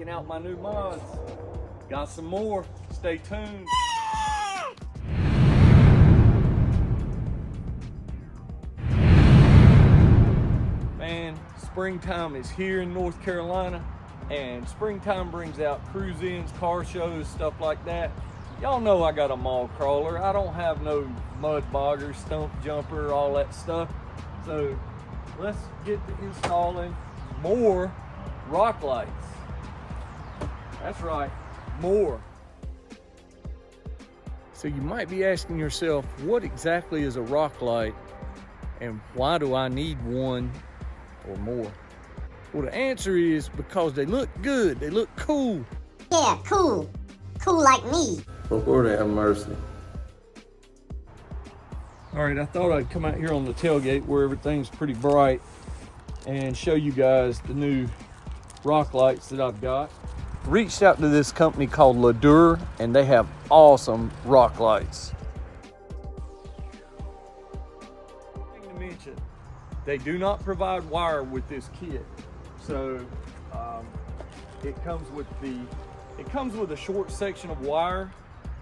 checking out my new mods. Got some more, stay tuned. Man, springtime is here in North Carolina, and springtime brings out cruise-ins, car shows, stuff like that. Y'all know I got a mall crawler. I don't have no mud bogger, stump jumper, all that stuff. So let's get to installing more rock lights. That's right, more. So you might be asking yourself, what exactly is a rock light and why do I need one or more? Well, the answer is because they look good, they look cool. Yeah, cool. Cool like me. Lord have mercy. All right, I thought I'd come out here on the tailgate where everything's pretty bright and show you guys the new rock lights that I've got. Reached out to this company called LEDUR, and they have awesome rock lights. Thing to mention, they do not provide wire with this kit, so it comes with a short section of wire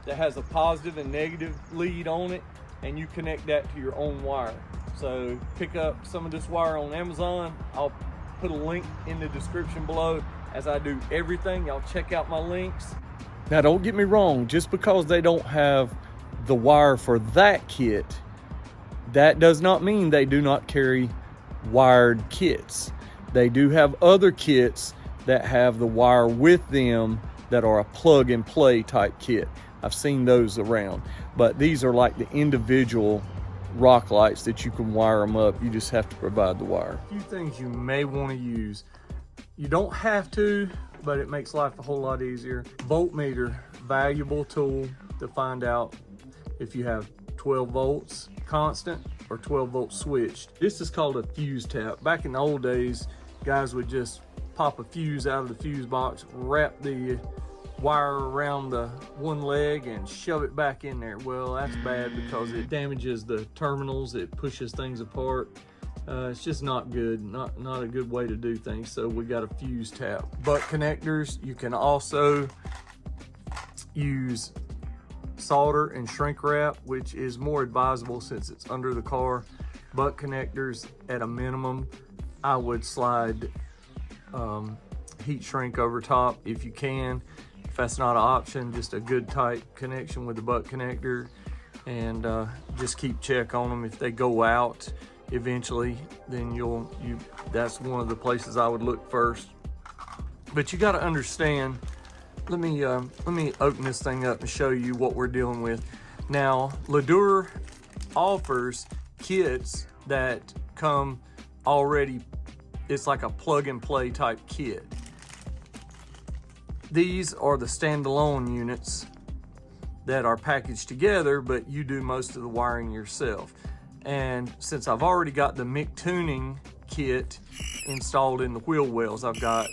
that has a positive and negative lead on it, and you connect that to your own wire. So pick up some of this wire on Amazon. I'll put a link in the description below, as I do everything. Y'all check out my links. Now don't get me wrong, just because they don't have the wire for that kit, that does not mean they do not carry wired kits. They do have other kits that have the wire with them that are a plug and play type kit. I've seen those around, but these are like the individual rock lights that you can wire them up. You just have to provide the wire. A few things you may want to use. You don't have to, but it makes life a whole lot easier. Voltmeter, valuable tool to find out if you have 12 volts constant or 12 volts switched. This is called a fuse tap. Back in the old days, guys would just pop a fuse out of the fuse box, wrap the wire around the one leg and shove it back in there. Well, that's bad because it damages the terminals, it pushes things apart. It's just not good, not a good way to do things. So we got a fuse tap. Butt connectors, you can also use solder and shrink wrap, which is more advisable since it's under the car. Butt connectors, at a minimum, I would slide heat shrink over top if you can. If that's not an option, just a good tight connection with the butt connector, and just keep check on them. If they go out eventually, then that's one of the places I would look first. But you got to understand, let me open this thing up and show you what we're dealing with. Now, LEDUR offers kits that come already, it's like a plug and play type kit. These are the standalone units that are packaged together, but you do most of the wiring yourself. And since I've already got the MIC tuning kit installed in the wheel wells, I've got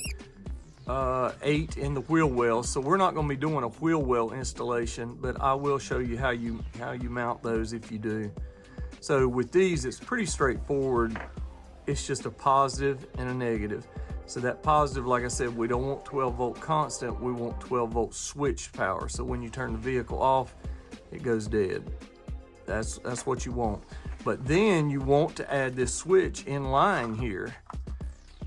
8 in the wheel wells, so we're not going to be doing a wheel well installation, but I will show you how you mount those if you do. So with these, it's pretty straightforward. It's just a positive and a negative. So that positive, like I said, we don't want 12 volt constant, we want 12 volt switched power. So when you turn the vehicle off, it goes dead. That's what you want. But then you want to add this switch in line here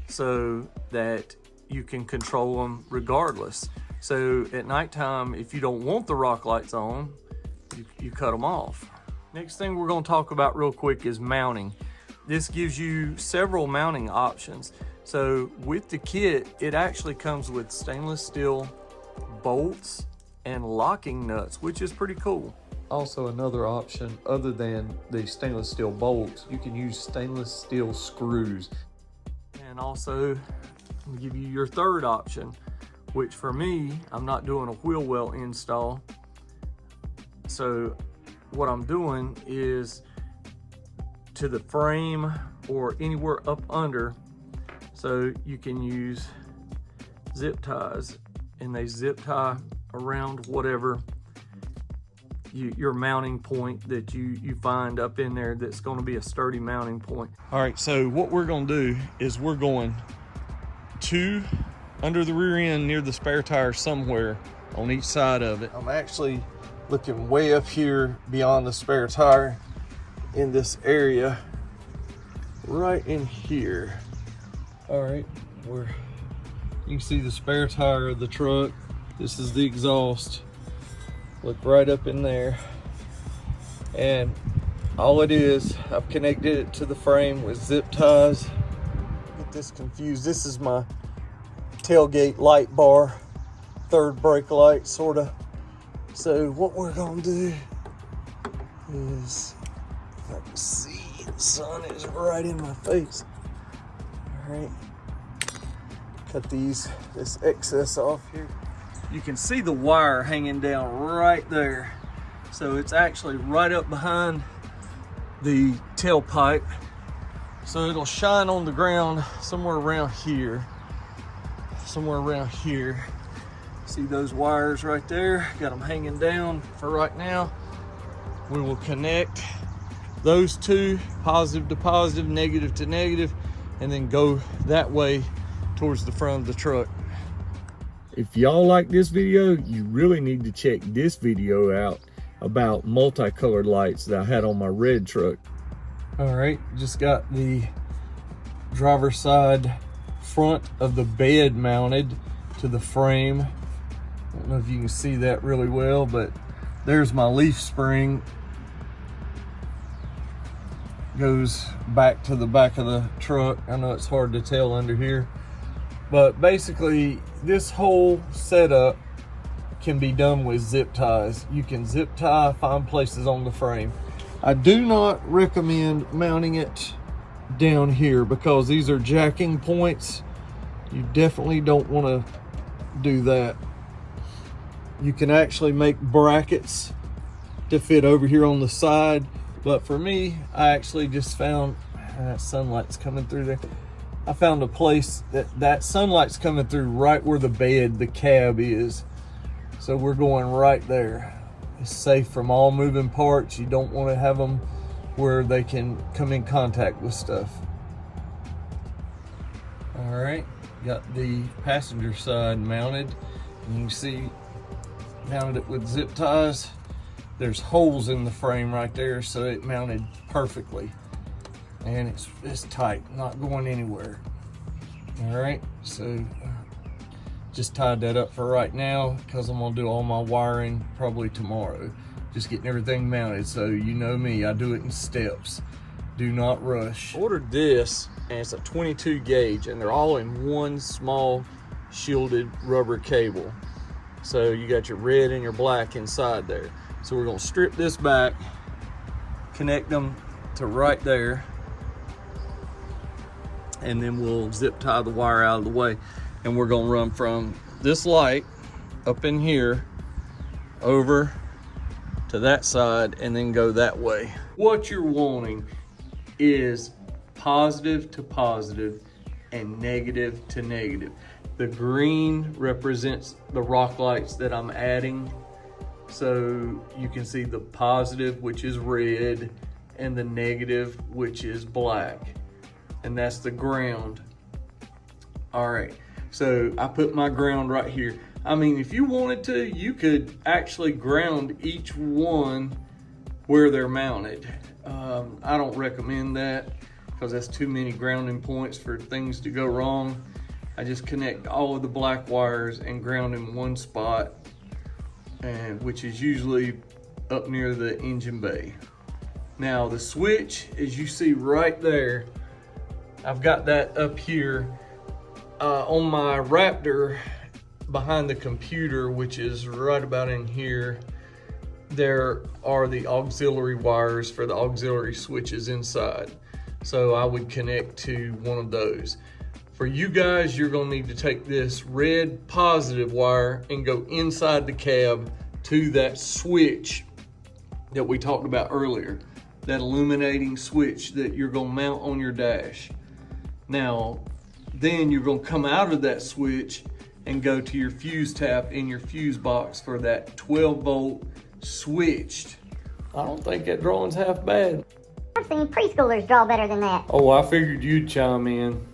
so that you can control them regardless. So at nighttime, if you don't want the rock lights on, you cut them off. Next thing we're going to talk about real quick is mounting. This gives you several mounting options. So with the kit, it actually comes with stainless steel bolts and locking nuts, which is pretty cool. Also, another option other than the stainless steel bolts, you can use stainless steel screws. And also, I'll give you your third option, which for me, I'm not doing a wheel well install. So what I'm doing is to the frame or anywhere up under. So you can use zip ties, and they zip tie around whatever your mounting point that you find up in there that's going to be a sturdy mounting point. All right, so what we're going to do is we're going to under the rear end near the spare tire somewhere on each side of it. I'm actually looking way up here beyond the spare tire in this area, right in here. All right, you can see the spare tire of the truck. This is the exhaust. Look right up in there. And all it is, I've connected it to the frame with zip ties. Get this confused. This is my tailgate light bar, third brake light, sort of. So what we're gonna do is, if I can see, the sun is right in my face. All right, cut this excess off here. You can see the wire hanging down right there. So it's actually right up behind the tailpipe. So it'll shine on the ground somewhere around here. Somewhere around here. See those wires right there? Got them hanging down for right now. We will connect those two, positive to positive, negative to negative, and then go that way towards the front of the truck. If y'all like this video, you really need to check this video out about multicolored lights that I had on my red truck. All right, just got the driver's side front of the bed mounted to the frame. I don't know if you can see that really well, but there's my leaf spring. Goes back to the back of the truck. I know it's hard to tell under here, but basically this whole setup can be done with zip ties. You can zip tie, find places on the frame. I do not recommend mounting it down here because these are jacking points. You definitely don't want to do that. You can actually make brackets to fit over here on the side, but for me, I actually just found that sunlight's coming through there. I found a place that sunlight's coming through right where the bed, the cab is. So we're going right there. It's safe from all moving parts. You don't want to have them where they can come in contact with stuff. All right, got the passenger side mounted. And you can see, mounted it with zip ties. There's holes in the frame right there, so it mounted perfectly. And it's tight, not going anywhere. All right, so just tied that up for right now because I'm gonna do all my wiring probably tomorrow. Just getting everything mounted. So you know me, I do it in steps. Do not rush. Ordered this, and it's a 22 gauge, and they're all in one small shielded rubber cable. So you got your red and your black inside there. So we're gonna strip this back, connect them to right there, and then we'll zip tie the wire out of the way. And we're gonna run from this light up in here over to that side and then go that way. What you're wanting is positive to positive and negative to negative. The green represents the rock lights that I'm adding. So you can see the positive, which is red, and the negative, which is black. And that's the ground. All right. So I put my ground right here. I mean, if you wanted to, you could actually ground each one where they're mounted. I don't recommend that because that's too many grounding points for things to go wrong. I just connect all of the black wires and ground in one spot, and which is usually up near the engine bay. Now the switch, as you see right there, I've got that up here. On my Raptor behind the computer, which is right about in here, there are the auxiliary wires for the auxiliary switches inside. So I would connect to one of those. For you guys, you're gonna need to take this red positive wire and go inside the cab to that switch that we talked about earlier, that illuminating switch that you're gonna mount on your dash. Now, then you're gonna come out of that switch and go to your fuse tap in your fuse box for that 12 volt switched. I don't think that drawing's half bad. I've seen preschoolers draw better than that. Oh, I figured you'd chime in.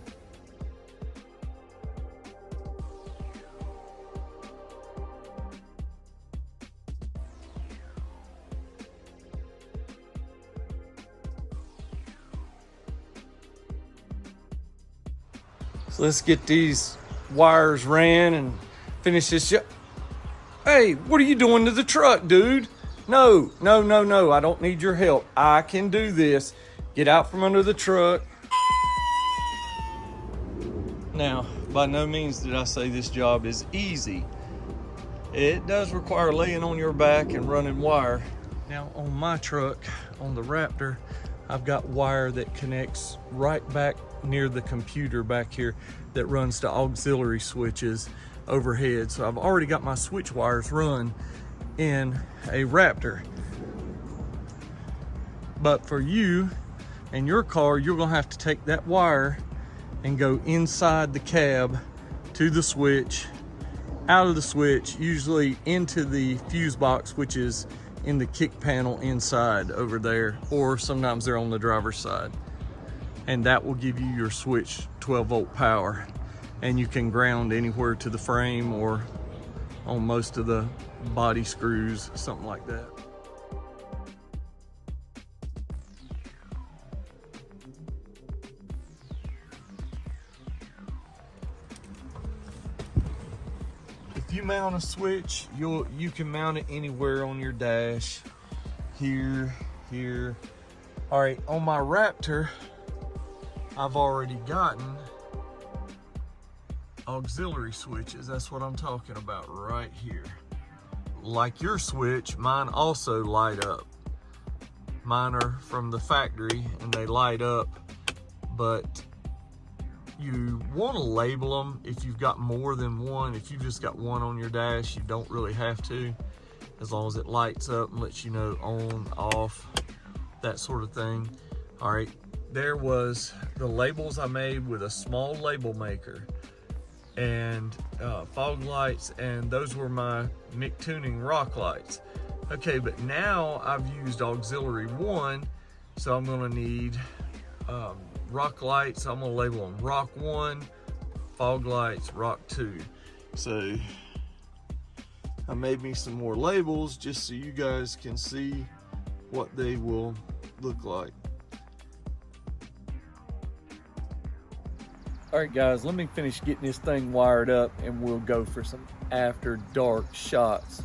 So let's get these wires ran and finish this job. Hey, what are you doing to the truck, dude? No, no, no, no. I don't need your help. I can do this. Get out from under the truck. Now, by no means did I say this job is easy. It does require laying on your back and running wire. Now, on my truck, on the Raptor, I've got wire that connects right back near the computer back here that runs to auxiliary switches overhead. So I've already got my switch wires run in a Raptor. But for you and your car, you're gonna have to take that wire and go inside the cab to the switch, out of the switch, usually into the fuse box, which is in the kick panel inside over there, or sometimes they're on the driver's side. And that will give you your switch 12-volt power. And you can ground anywhere to the frame or on most of the body screws, something like that. If you mount a switch, you can mount it anywhere on your dash. Here. All right, on my Raptor, I've already gotten auxiliary switches. That's what I'm talking about right here. Like your switch, mine also light up. Mine are from the factory and they light up, but you want to label them if you've got more than one. If you've just got one on your dash, you don't really have to, as long as it lights up and lets you know on, off, that sort of thing. All right, there was the labels I made with a small label maker and fog lights, and those were my Mick Tuning rock lights. Okay, but now I've used auxiliary 1, so I'm gonna need rock lights. I'm gonna label them rock 1, fog lights, rock 2. So I made me some more labels just so you guys can see what they will look like. All right, guys, let me finish getting this thing wired up and we'll go for some after dark shots.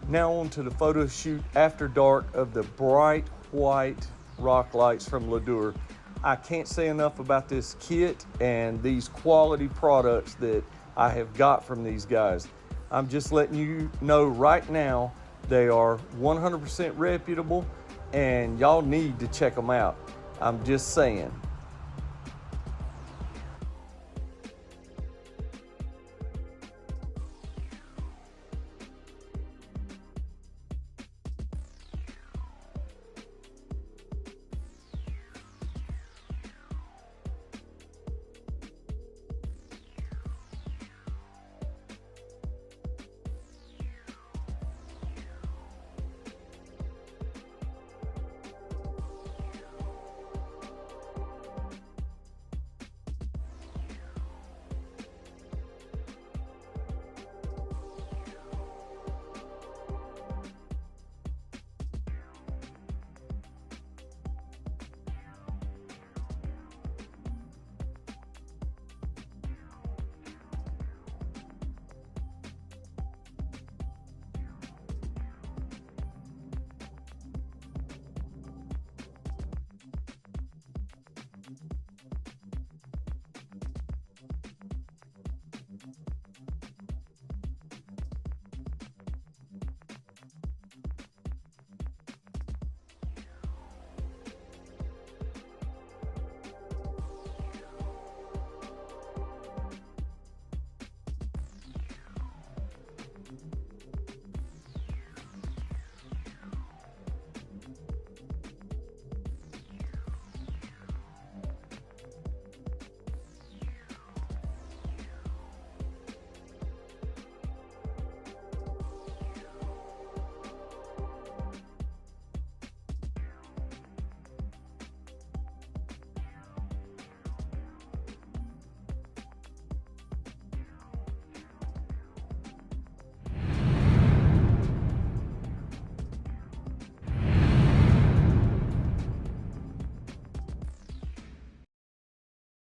Now on to the photo shoot after dark of the bright white rock lights from LEDUR. I can't say enough about this kit and these quality products that I have got from these guys. I'm just letting you know right now, they are 100% reputable and y'all need to check them out. I'm just saying.